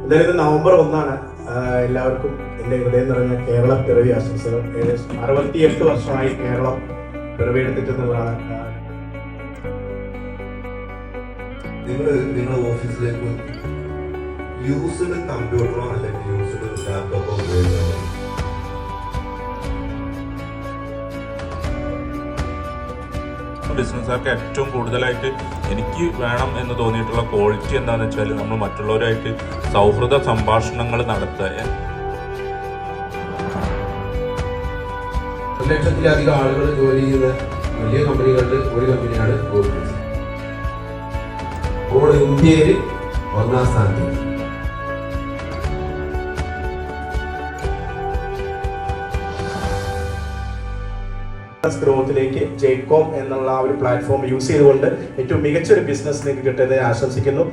എന്തായാലും നവംബർ 1 എല്ലാവർക്കും എൻ്റെ ഹൃദയം നിറഞ്ഞ കേരള പിറവി ആശംസകൾ. ഏകദേശം 68 വർഷമായി കേരളം പിറവിയെടുത്തിട്ടെന്നുള്ളതാണ്. നിങ്ങളുടെ ഓഫീസിലേക്ക് യൂസ്ഡ് കമ്പ്യൂട്ടറോ അല്ലെങ്കിൽ യൂസ്ഡ് ലാപ്ടോപ്പോ ഉപയോഗിക്കാമോ? ബിസിനസ്സുകാർക്ക് ഏറ്റവും കൂടുതലായിട്ട് എനിക്ക് വേണം എന്ന് തോന്നിയിട്ടുള്ള ക്വാളിറ്റി എന്താണെന്ന് വെച്ചാൽ നമ്മൾ മറ്റുള്ളവരായിട്ട് സൗഹൃദ സംഭാഷണങ്ങൾ നടത്തുക. 1 ലക്ഷത്തിലധികം ആളുകൾ ജോലി ചെയ്യുന്ന വലിയ കമ്പനികളുടെ ഒരു കമ്പനിയാണ് ഗൂഗിൾ. ഇപ്പോൾ ഇന്ത്യയിൽ 1ാം സ്ഥാനത്ത്. ഗ്രോത്തിലേക്ക് ജെയ്കോം എന്നുള്ള ഒരു പ്ലാറ്റ്ഫോം യൂസ് ചെയ്തുകൊണ്ട് ഏറ്റവും മികച്ചൊരു ബിസിനസ് നിങ്ങൾക്ക് കിട്ടുന്നതിന് ആശംസിക്കുന്നു.